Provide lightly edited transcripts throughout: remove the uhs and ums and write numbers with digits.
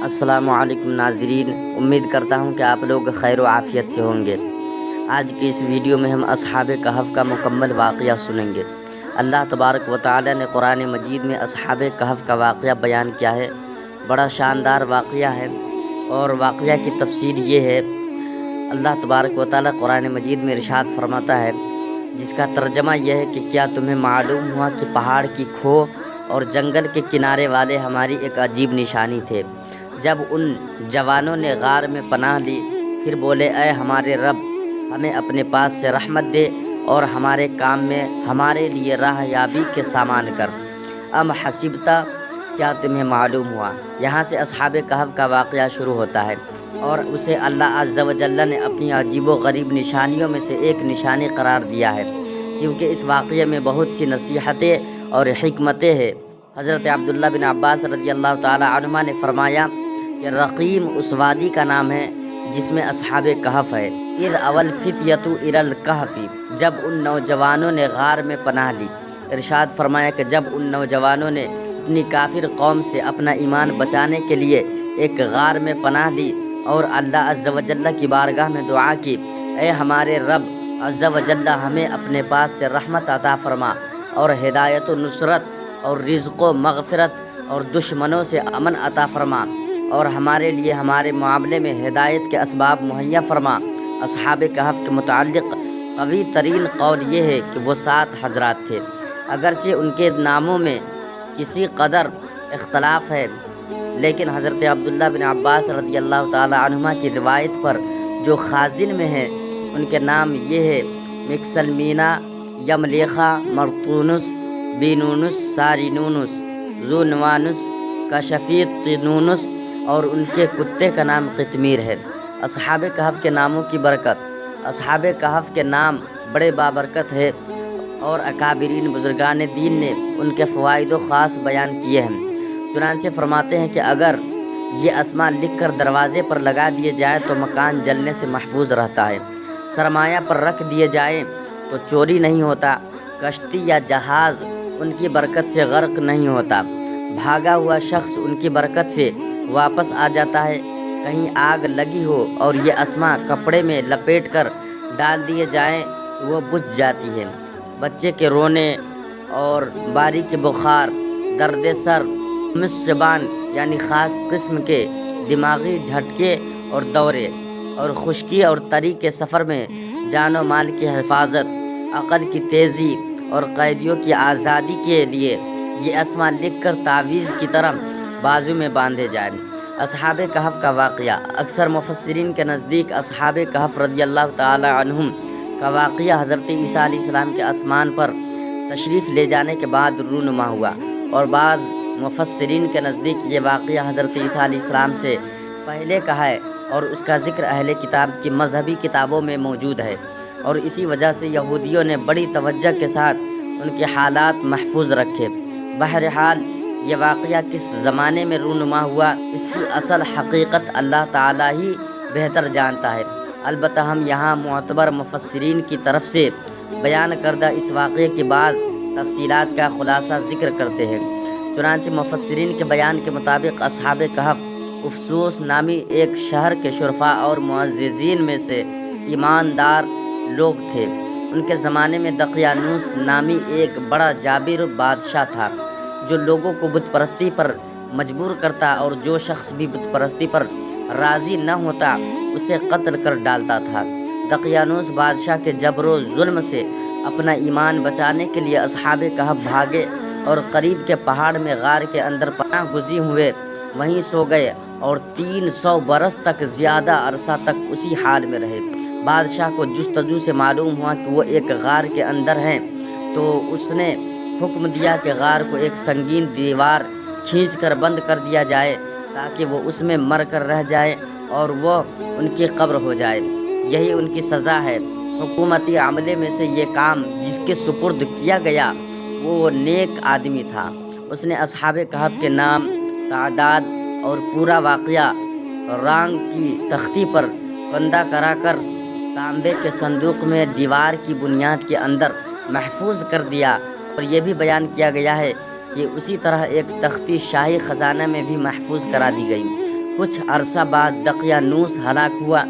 السلام علیکم ناظرین، امید کرتا ہوں کہ آپ لوگ خیر و عافیت سے ہوں گے۔ آج کی اس ویڈیو میں ہم اصحاب کہف کا مکمل واقعہ سنیں گے۔ اللہ تبارک و تعالی نے قرآن مجید میں اصحاب کہف کا واقعہ بیان کیا ہے۔ بڑا شاندار واقعہ ہے اور واقعہ کی تفسیر یہ ہے، اللہ تبارک و تعالی قرآن مجید میں ارشاد فرماتا ہے، جس کا ترجمہ یہ ہے کہ کیا تمہیں معلوم ہوا کہ پہاڑ کی کھو اور جنگل کے کنارے والے ہماری ایک عجیب نشانی تھے۔ جب ان جوانوں نے غار میں پناہ لی، پھر بولے، اے ہمارے رب، ہمیں اپنے پاس سے رحمت دے اور ہمارے کام میں ہمارے لیے راہ یابی کے سامان کر۔ ام حسبتا، کیا تمہیں معلوم ہوا؟ یہاں سے اصحاب کہف کا واقعہ شروع ہوتا ہے اور اسے اللہ عز و جل نے اپنی عجیب و غریب نشانیوں میں سے ایک نشانی قرار دیا ہے، کیونکہ اس واقعے میں بہت سی نصیحتیں اور حکمتیں ہیں۔ حضرت عبداللہ بن عباس رضی اللہ تعالی عنہما نے فرمایا کہ رقیم اس وادی کا نام ہے جس میں اصحاب کہف ہے۔ اذ اول فتیۃ الی الکہف، جب ان نوجوانوں نے غار میں پناہ لی۔ ارشاد فرمایا کہ جب ان نوجوانوں نے اپنی کافر قوم سے اپنا ایمان بچانے کے لیے ایک غار میں پناہ لی اور اللہ عز و جل کی بارگاہ میں دعا کی، اے ہمارے رب عز و جل، ہمیں اپنے پاس سے رحمت عطا فرما اور ہدایت و نصرت اور رزق و مغفرت اور دشمنوں سے امن عطا فرما، اور ہمارے لیے ہمارے معاملے میں ہدایت کے اسباب مہیا فرما۔ اصحاب کہف کے متعلق قوی ترین قول یہ ہے کہ وہ 7 حضرات تھے، اگرچہ ان کے ناموں میں کسی قدر اختلاف ہے، لیکن حضرت عبداللہ بن عباس رضی اللہ تعالی عنہما کی روایت پر جو خازن میں ہیں، ان کے نام یہ ہے: مکسلمینا، یملیخا، مرطونس، بینونس، سارینونس، زونوانس، کشفیت نونس، اور ان کے کتے کا نام قطمیر ہے۔ اصحاب کہف کے ناموں کی برکت، اصحاب کہف کے نام بڑے بابرکت ہے اور اکابرین بزرگان دین نے ان کے فوائد و خاص بیان کیے ہیں۔ چنانچہ فرماتے ہیں کہ اگر یہ اسماء لکھ کر دروازے پر لگا دیے جائیں تو مکان جلنے سے محفوظ رہتا ہے، سرمایہ پر رکھ دیے جائیں تو چوری نہیں ہوتا، کشتی یا جہاز ان کی برکت سے غرق نہیں ہوتا، بھاگا ہوا شخص ان کی برکت سے واپس آ جاتا ہے، کہیں آگ لگی ہو اور یہ اسماء کپڑے میں لپیٹ کر ڈال دیے جائیں تو وہ بجھ جاتی ہے، بچے کے رونے اور باری کے بخار، درد سر، مصبان یعنی خاص قسم کے دماغی جھٹکے اور دورے، اور خشکی اور تری کے سفر میں جان و مال کی حفاظت، عقل کی تیزی اور قیدیوں کی آزادی کے لیے یہ اسماء لکھ کر تعویذ کی طرح بازو میں باندھے جائیں۔ اصحاب کہف کا واقعہ، اکثر مفسرین کے نزدیک اصحاب کہف رضی اللہ تعالی عنہم کا واقعہ حضرت عیسیٰ علیہ السلام کے آسمان پر تشریف لے جانے کے بعد رونما ہوا، اور بعض مفسرین کے نزدیک یہ واقعہ حضرت عیسیٰ علیہ السلام سے پہلے کا ہے اور اس کا ذکر اہل کتاب کی مذہبی کتابوں میں موجود ہے، اور اسی وجہ سے یہودیوں نے بڑی توجہ کے ساتھ ان کے حالات محفوظ رکھے۔ بہرحال یہ واقعہ کس زمانے میں رونما ہوا، اس کی اصل حقیقت اللہ تعالیٰ ہی بہتر جانتا ہے، البتہ ہم یہاں معتبر مفسرین کی طرف سے بیان کردہ اس واقعے کی بعض تفصیلات کا خلاصہ ذکر کرتے ہیں۔ چنانچہ مفسرین کے بیان کے مطابق اصحاب کہف افسوس نامی ایک شہر کے شرفاء اور معززین میں سے ایماندار لوگ تھے۔ ان کے زمانے میں دقیانوس نامی ایک بڑا جابر بادشاہ تھا، جو لوگوں کو بت پرستی پر مجبور کرتا اور جو شخص بھی بت پرستی پر راضی نہ ہوتا اسے قتل کر ڈالتا تھا۔ دقیانوس بادشاہ کے جبر و ظلم سے اپنا ایمان بچانے کے لیے اصحاب کہف بھاگے اور قریب کے پہاڑ میں غار کے اندر پناہ گزین ہوئے، وہیں سو گئے اور 300 برس تک زیادہ عرصہ تک اسی حال میں رہے۔ بادشاہ کو جستجو سے معلوم ہوا کہ وہ ایک غار کے اندر ہیں، تو اس نے حکم دیا کہ غار کو ایک سنگین دیوار کھینچ کر بند کر دیا جائے تاکہ وہ اس میں مر کر رہ جائے اور وہ ان کی قبر ہو جائے۔ یہی ان کی سزا ہے۔ حکومتی عملے میں سے یہ کام جس کے سپرد کیا گیا وہ نیک آدمی تھا۔ اس نے اصحاب کہف کے نام، تعداد اور پورا واقعہ رانگ کی تختی پر بندہ کرا کر تانبے کے صندوق میں دیوار کی بنیاد کے اندر محفوظ کر دیا، اور یہ بھی بیان کیا گیا ہے کہ اسی طرح ایک تختی شاہی خزانہ میں بھی محفوظ کرا دی گئی۔ کچھ عرصہ بعد دقیانوس ہلاک ہوا۔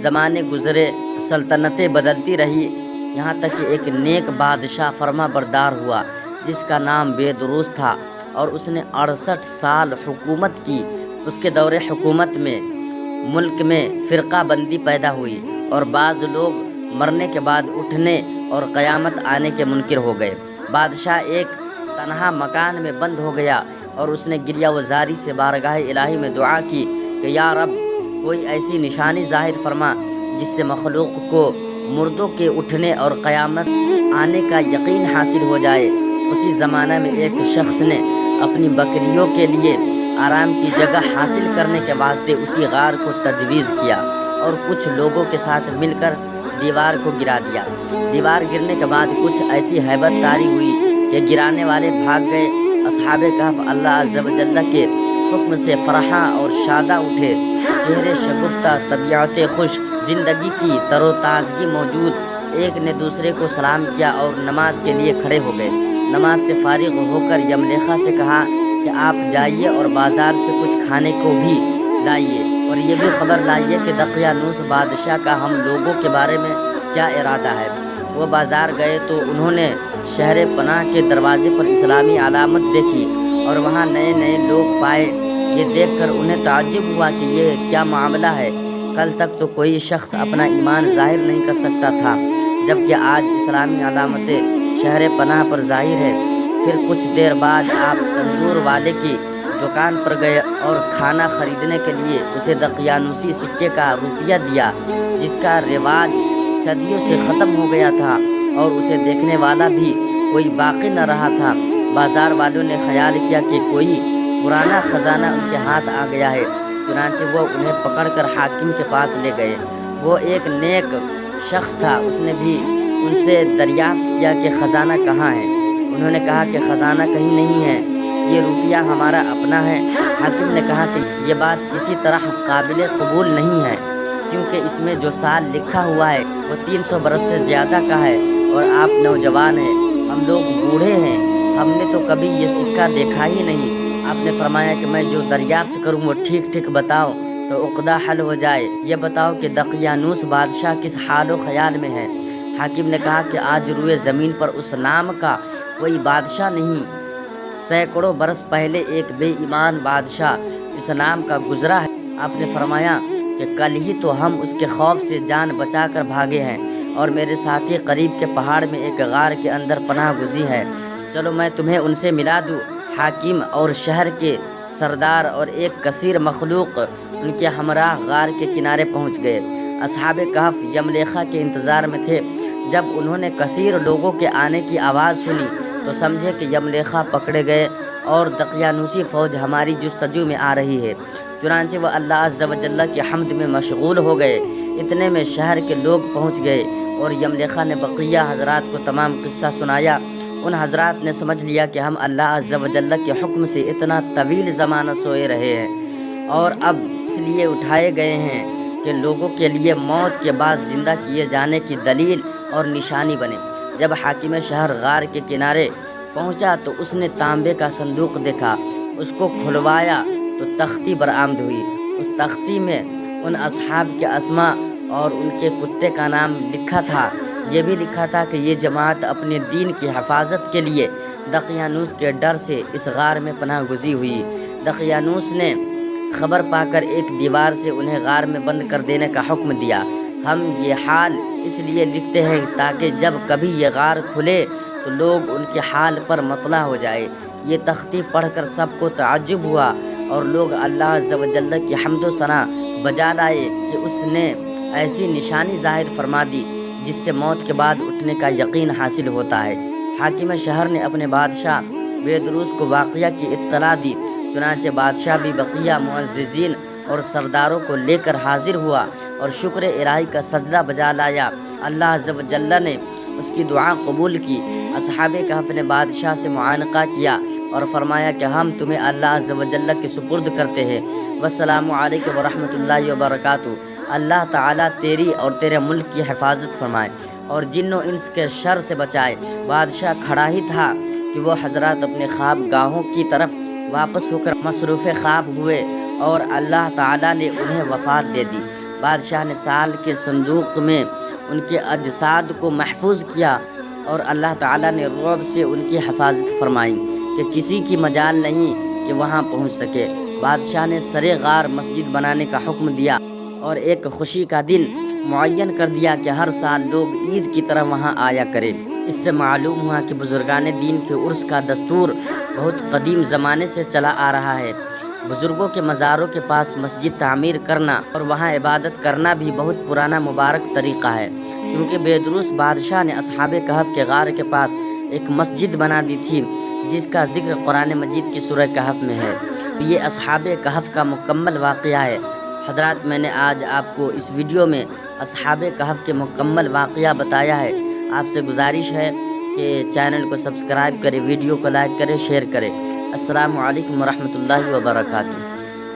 زمانے گزرے، سلطنتیں بدلتی رہی، یہاں تک کہ ایک نیک بادشاہ فرما بردار ہوا جس کا نام بیدروس تھا، اور اس نے 68 سال حکومت کی۔ اس کے دور حکومت میں ملک میں فرقہ بندی پیدا ہوئی، اور بعض لوگ مرنے کے بعد اٹھنے اور قیامت آنے کے منکر ہو گئے۔ بادشاہ ایک تنہا مکان میں بند ہو گیا، اور اس نے گریہ وزاری سے بارگاہ الہی میں دعا کی کہ یا رب، کوئی ایسی نشانی ظاہر فرما جس سے مخلوق کو مردوں کے اٹھنے اور قیامت آنے کا یقین حاصل ہو جائے۔ اسی زمانہ میں ایک شخص نے اپنی بکریوں کے لیے آرام کی جگہ حاصل کرنے کے واسطے اسی غار کو تجویز کیا، اور کچھ لوگوں کے ساتھ مل کر دیوار کو گرا دیا۔ دیوار گرنے کے بعد کچھ ایسی ہیبت طاری ہوئی کہ گرانے والے بھاگ گئے۔ اصحاب کہف اللہ عز و جل کے حکم سے فرحاں اور شاداں اٹھے، چہرے شگفتہ، طبیعت خوش، زندگی کی تر و تازگی موجود۔ ایک نے دوسرے کو سلام کیا اور نماز کے لیے کھڑے ہو گئے۔ نماز سے فارغ ہو کر یملیخا سے کہا کہ آپ جائیے اور بازار سے کچھ کھانے کو بھی لائیے، اور یہ بھی خبر لائیے کہ دقیانوس بادشاہ کا ہم لوگوں کے بارے میں کیا ارادہ ہے۔ وہ بازار گئے تو انہوں نے شہر پناہ کے دروازے پر اسلامی علامت دیکھی، اور وہاں نئے نئے لوگ پائے۔ یہ دیکھ کر انہیں تعجب ہوا کہ یہ کیا معاملہ ہے، کل تک تو کوئی شخص اپنا ایمان ظاہر نہیں کر سکتا تھا، جبکہ آج اسلامی علامتیں شہر پناہ پر ظاہر ہے۔ پھر کچھ دیر بعد آپ تندور والے کی دکان پر گئے اور کھانا خریدنے کے لیے اسے دقیانوسی سکے کا روپیہ دیا، جس کا رواج صدیوں سے ختم ہو گیا تھا، اور اسے دیکھنے والا بھی کوئی باقی نہ رہا تھا۔ بازار والوں نے خیال کیا کہ کوئی پرانا خزانہ ان کے ہاتھ آ گیا ہے، چنانچہ وہ انہیں پکڑ کر حاکم کے پاس لے گئے۔ وہ ایک نیک شخص تھا، اس نے بھی ان سے دریافت کیا کہ خزانہ کہاں ہے۔ انہوں نے کہا کہ خزانہ کہیں نہیں ہے، یہ روپیہ ہمارا اپنا ہے۔ حاکم نے کہا کہ یہ بات کسی طرح قابل قبول نہیں ہے، کیونکہ اس میں جو سال لکھا ہوا ہے وہ 300 برس سے زیادہ کا ہے، اور آپ نوجوان ہیں، ہم لوگ بوڑھے ہیں، ہم نے تو کبھی یہ سکہ دیکھا ہی نہیں۔ آپ نے فرمایا کہ میں جو دریافت کروں وہ ٹھیک ٹھیک بتاؤ تو عقدہ حل ہو جائے۔ یہ بتاؤ کہ دقیانوس بادشاہ کس حال و خیال میں ہے۔ حاکم نے کہا کہ آج روئے زمین پر اس نام کا کوئی بادشاہ نہیں۔ سینکڑوں برس پہلے ایک بے ایمان بادشاہ اس نام کا گزرا ہے۔ آپ نے فرمایا کہ کل ہی تو ہم اس کے خوف سے جان بچا کر بھاگے ہیں، اور میرے ساتھی قریب کے پہاڑ میں ایک غار کے اندر پناہ گزی ہے، چلو میں تمہیں ان سے ملا دوں۔ حاکم اور شہر کے سردار اور ایک کثیر مخلوق ان کے ہمراہ غار کے کنارے پہنچ گئے۔ اصحاب کہف یملیخا کے انتظار میں تھے۔ جب انہوں نے کثیر لوگوں کے آنے کی آواز سنی تو سمجھے کہ یملیخا پکڑے گئے اور دقیانوسی فوج ہماری جستجو میں آ رہی ہے۔ چنانچہ وہ اللہ عز و جل کی حمد میں مشغول ہو گئے۔ اتنے میں شہر کے لوگ پہنچ گئے، اور یملیخا نے بقیہ حضرات کو تمام قصہ سنایا۔ ان حضرات نے سمجھ لیا کہ ہم اللہ عز و جل کے حکم سے اتنا طویل زمانہ سوئے رہے ہیں، اور اب اس لیے اٹھائے گئے ہیں کہ لوگوں کے لیے موت کے بعد زندہ کیے جانے کی دلیل اور نشانی بنے۔ جب حاکم شہر غار کے کنارے پہنچا تو اس نے تانبے کا صندوق دیکھا، اس کو کھلوایا تو تختی برآمد ہوئی۔ اس تختی میں ان اصحاب کے اسماء اور ان کے کتے کا نام لکھا تھا۔ یہ بھی لکھا تھا کہ یہ جماعت اپنے دین کی حفاظت کے لیے دقیانوس کے ڈر سے اس غار میں پناہ گزی ہوئی۔ دقیانوس نے خبر پا کر ایک دیوار سے انہیں غار میں بند کر دینے کا حکم دیا۔ ہم یہ حال اس لیے لکھتے ہیں تاکہ جب کبھی یہ غار کھلے تو لوگ ان کے حال پر مطلع ہو جائے۔ یہ تختی پڑھ کر سب کو تعجب ہوا، اور لوگ اللہ عز و جل کی حمد و ثنا بجا لائے کہ اس نے ایسی نشانی ظاہر فرما دی جس سے موت کے بعد اٹھنے کا یقین حاصل ہوتا ہے۔ حاکم شہر نے اپنے بادشاہ بیدروس کو واقعہ کی اطلاع دی، چنانچہ بادشاہ بھی بقیہ معززین اور سرداروں کو لے کر حاضر ہوا اور شکر الہی کا سجدہ بجا لایا۔ اللہ عز و جل نے اس کی دعا قبول کی۔ اصحاب کہف نے بادشاہ سے معانقہ کیا اور فرمایا کہ ہم تمہیں اللہ عز و جل کے سپرد کرتے ہیں۔ والسلام علیکم ورحمۃ اللہ وبرکاتہ۔ اللہ تعالیٰ تیری اور تیرے ملک کی حفاظت فرمائے اور جن و انس کے شر سے بچائے۔ بادشاہ کھڑا ہی تھا کہ وہ حضرات اپنے خواب گاہوں کی طرف واپس ہو کر مصروف خواب ہوئے اور اللہ تعالیٰ نے انہیں وفات دے دی۔ بادشاہ نے سال کے صندوق میں ان کے اجساد کو محفوظ کیا اور اللہ تعالیٰ نے رعب سے ان کی حفاظت فرمائی کہ کسی کی مجال نہیں کہ وہاں پہنچ سکے۔ بادشاہ نے سرے غار مسجد بنانے کا حکم دیا اور ایک خوشی کا دن معین کر دیا کہ ہر سال لوگ عید کی طرح وہاں آیا کریں۔ اس سے معلوم ہوا کہ بزرگان دین کے عرس کا دستور بہت قدیم زمانے سے چلا آ رہا ہے۔ بزرگوں کے مزاروں کے پاس مسجد تعمیر کرنا اور وہاں عبادت کرنا بھی بہت پرانا مبارک طریقہ ہے، کیونکہ بیدروس بادشاہ نے اصحاب کہف کے غار کے پاس ایک مسجد بنا دی تھی جس کا ذکر قرآن مجید کی سورہ کہف میں ہے۔ یہ اصحاب کہف کا مکمل واقعہ ہے۔ حضرات، میں نے آج آپ کو اس ویڈیو میں اصحاب کہف کے مکمل واقعہ بتایا ہے۔ آپ سے گزارش ہے کہ چینل کو سبسکرائب کریں، ویڈیو کو لائک کریں، شیئر کریں۔ السلام علیکم ورحمۃ اللہ وبرکاتہ۔